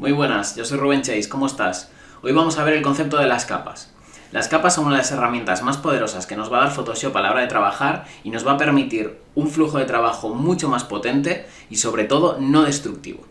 Muy buenas, yo soy Rubén Chase, ¿cómo estás? Hoy vamos a ver el concepto de las capas. Las capas son una de las herramientas más poderosas que nos va a dar Photoshop a la hora de trabajar y nos va a permitir un flujo de trabajo mucho más potente y sobre todo no destructivo.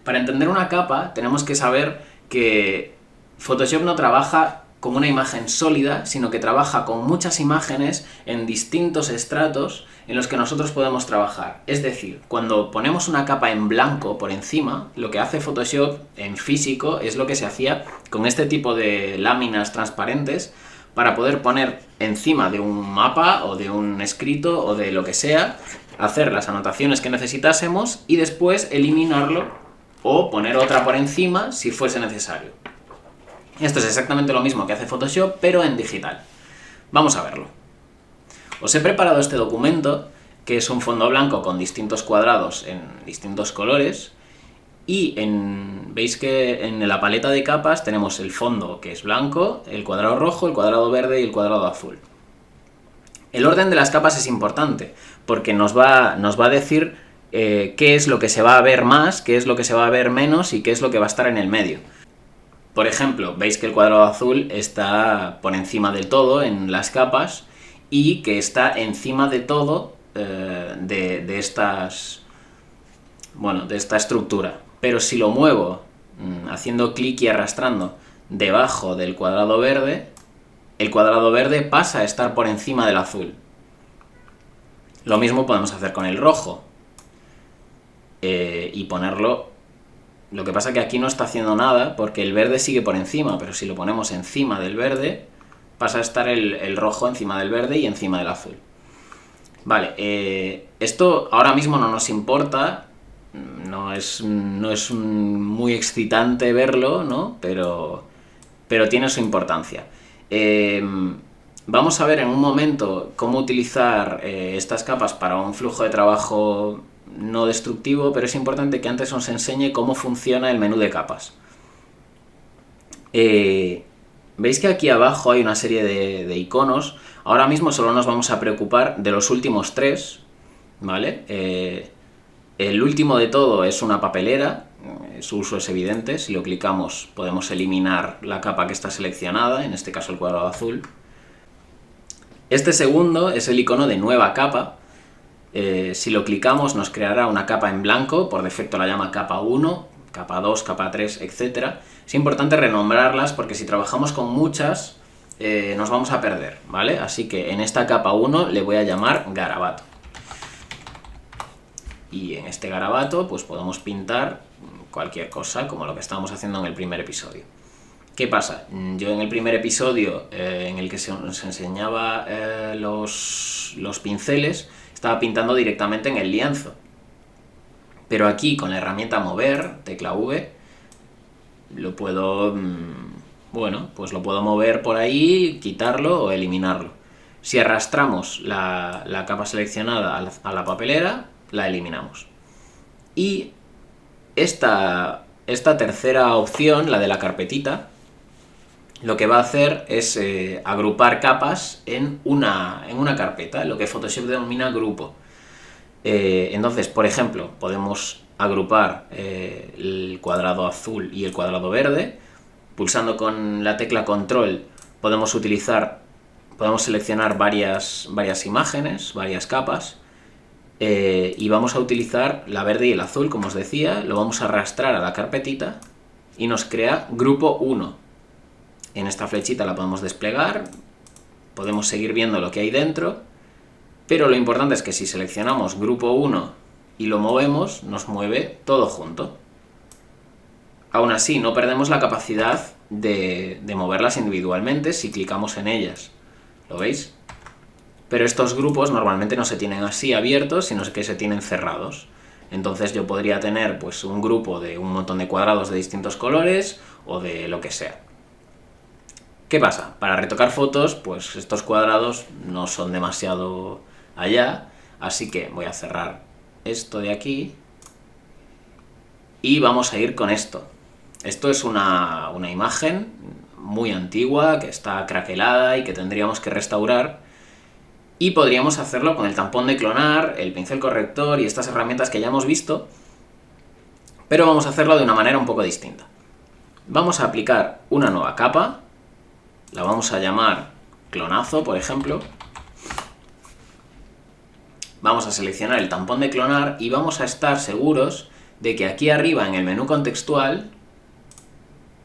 Para entender una capa tenemos que saber que Photoshop no trabaja como una imagen sólida, sino que trabaja con muchas imágenes en distintos estratos en los que nosotros podemos trabajar. Es decir, cuando ponemos una capa en blanco por encima, lo que hace Photoshop en físico es lo que se hacía con este tipo de láminas transparentes para poder poner encima de un mapa o de un escrito o de lo que sea, hacer las anotaciones que necesitásemos y después eliminarlo o poner otra por encima si fuese necesario. Esto es exactamente lo mismo que hace Photoshop, pero en digital. Vamos a verlo. Os he preparado este documento, que es un fondo blanco con distintos cuadrados en distintos colores, y veis que en la paleta de capas tenemos el fondo, que es blanco, el cuadrado rojo, el cuadrado verde y el cuadrado azul. El orden de las capas es importante, porque nos va a decir qué es lo que se va a ver más, qué es lo que se va a ver menos y qué es lo que va a estar en el medio. Por ejemplo, veis que el cuadrado azul está por encima del todo en las capas y que está encima de todo de esta estructura. Pero si lo muevo haciendo clic y arrastrando debajo del cuadrado verde, el cuadrado verde pasa a estar por encima del azul. Lo mismo podemos hacer con el rojo y ponerlo. Lo que pasa es que aquí no está haciendo nada porque el verde sigue por encima, pero si lo ponemos encima del verde, pasa a estar el rojo encima del verde y encima del azul. Vale, esto ahora mismo no nos importa, no es muy excitante verlo, ¿no? Pero tiene su importancia. Vamos a ver en un momento cómo utilizar estas capas para un flujo de trabajo no destructivo, pero es importante que antes os enseñe cómo funciona el menú de capas. Veis que aquí abajo hay una serie de iconos. Ahora mismo solo nos vamos a preocupar de los últimos tres, ¿vale? El último de todo es una papelera, su uso es evidente. Si lo clicamos podemos eliminar la capa que está seleccionada, en este caso el cuadrado azul. Este segundo es el icono de nueva capa. Si lo clicamos nos creará una capa en blanco, por defecto la llama capa 1, capa 2, capa 3, etc. Es importante renombrarlas porque si trabajamos con muchas nos vamos a perder, ¿vale? Así que en esta capa 1 le voy a llamar garabato. Y en este garabato pues podemos pintar cualquier cosa, como lo que estábamos haciendo en el primer episodio. ¿Qué pasa? Yo en el primer episodio en el que se nos enseñaba los pinceles, estaba pintando directamente en el lienzo. Pero aquí con la herramienta mover, tecla V, lo puedo, pues lo puedo mover por ahí, quitarlo o eliminarlo. Si arrastramos la capa seleccionada a la papelera, la eliminamos. Y esta tercera opción, la de la carpetita, lo que va a hacer es agrupar capas en una carpeta, lo que Photoshop denomina grupo. Entonces, por ejemplo, podemos agrupar el cuadrado azul y el cuadrado verde. Pulsando con la tecla control podemos seleccionar varias imágenes, varias capas, y vamos a utilizar la verde y el azul, como os decía. Lo vamos a arrastrar a la carpetita y nos crea grupo 1. En esta flechita la podemos desplegar, podemos seguir viendo lo que hay dentro, pero lo importante es que si seleccionamos grupo 1 y lo movemos, nos mueve todo junto. Aún así, no perdemos la capacidad de moverlas individualmente si clicamos en ellas. ¿Lo veis? Pero estos grupos normalmente no se tienen así abiertos, sino que se tienen cerrados. Entonces yo podría tener pues un grupo de un montón de cuadrados de distintos colores o de lo que sea. ¿Qué pasa? Para retocar fotos, pues estos cuadrados no son demasiado allá, así que voy a cerrar esto de aquí y vamos a ir con esto. Esto es una imagen muy antigua que está craquelada y que tendríamos que restaurar, y podríamos hacerlo con el tampón de clonar, el pincel corrector y estas herramientas que ya hemos visto, pero vamos a hacerlo de una manera un poco distinta. Vamos a aplicar una nueva capa, la vamos a llamar clonazo, por ejemplo. Vamos a seleccionar el tampón de clonar y vamos a estar seguros de que aquí arriba en el menú contextual,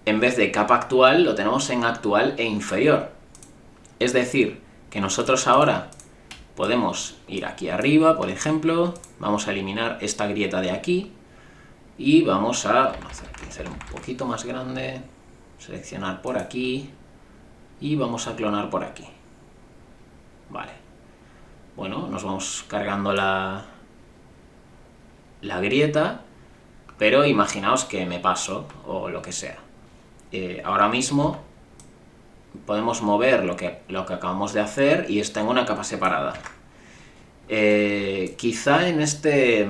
en vez de capa actual, lo tenemos en actual e inferior. Es decir, que nosotros ahora podemos ir aquí arriba, por ejemplo, vamos a eliminar esta grieta de aquí y vamos a hacer el pincel un poquito más grande, seleccionar por aquí y vamos a clonar por aquí. Vale. Bueno, nos vamos cargando la grieta, pero imaginaos que me paso o lo que sea. Ahora mismo podemos mover lo que acabamos de hacer y está en una capa separada. Quizá en este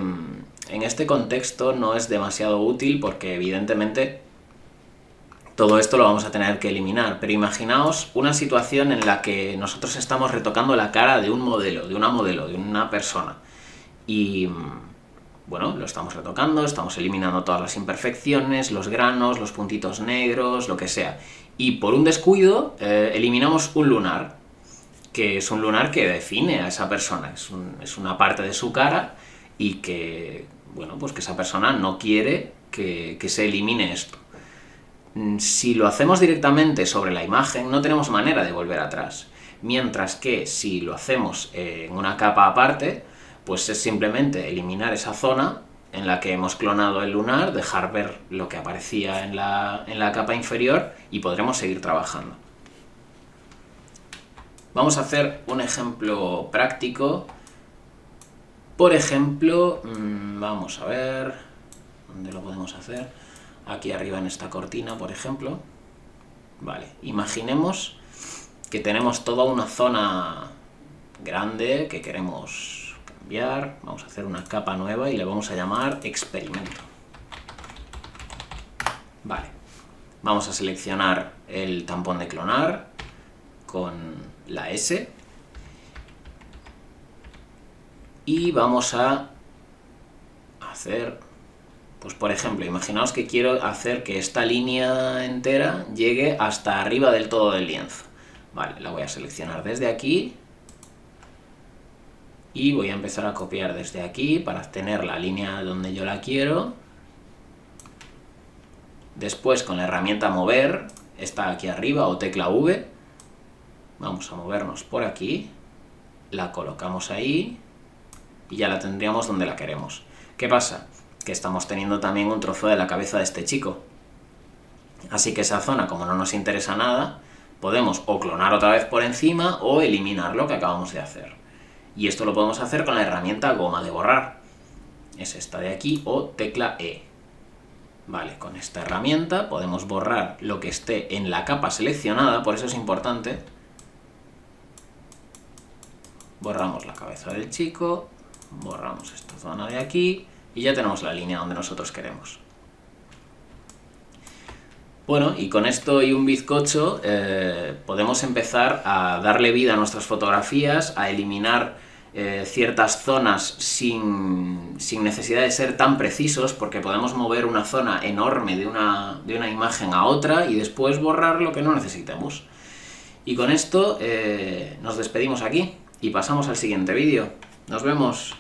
contexto no es demasiado útil porque evidentemente todo esto lo vamos a tener que eliminar, pero imaginaos una situación en la que nosotros estamos retocando la cara de un modelo, de una persona. Y bueno, lo estamos retocando, estamos eliminando todas las imperfecciones, los granos, los puntitos negros, lo que sea. Y por un descuido eliminamos un lunar, que es un lunar que define a esa persona, es una parte de su cara y que, bueno, pues que esa persona no quiere que se elimine esto. Si lo hacemos directamente sobre la imagen, no tenemos manera de volver atrás. Mientras que si lo hacemos en una capa aparte, pues es simplemente eliminar esa zona en la que hemos clonado el lunar, dejar ver lo que aparecía en la capa inferior y podremos seguir trabajando. Vamos a hacer un ejemplo práctico. Por ejemplo, vamos a ver, ¿dónde lo podemos hacer? Aquí arriba en esta cortina, por ejemplo. Vale, imaginemos que tenemos toda una zona grande que queremos cambiar. Vamos a hacer una capa nueva y le vamos a llamar experimento. Vale, vamos a seleccionar el tampón de clonar con la S y vamos a hacer, pues por ejemplo, imaginaos que quiero hacer que esta línea entera llegue hasta arriba del todo del lienzo. Vale, la voy a seleccionar desde aquí y voy a empezar a copiar desde aquí para tener la línea donde yo la quiero. Después con la herramienta mover, está aquí arriba o tecla V, vamos a movernos por aquí, la colocamos ahí y ya la tendríamos donde la queremos. ¿Qué pasa? Que estamos teniendo también un trozo de la cabeza de este chico. Así que esa zona, como no nos interesa nada, podemos o clonar otra vez por encima o eliminar lo que acabamos de hacer. Y esto lo podemos hacer con la herramienta goma de borrar. Es esta de aquí o tecla E. Vale, con esta herramienta podemos borrar lo que esté en la capa seleccionada, por eso es importante. Borramos la cabeza del chico, borramos esta zona de aquí y ya tenemos la línea donde nosotros queremos. Bueno, y con esto y un bizcocho podemos empezar a darle vida a nuestras fotografías, a eliminar ciertas zonas sin necesidad de ser tan precisos, porque podemos mover una zona enorme de una imagen a otra y después borrar lo que no necesitemos. Y con esto nos despedimos aquí y pasamos al siguiente vídeo. ¡Nos vemos!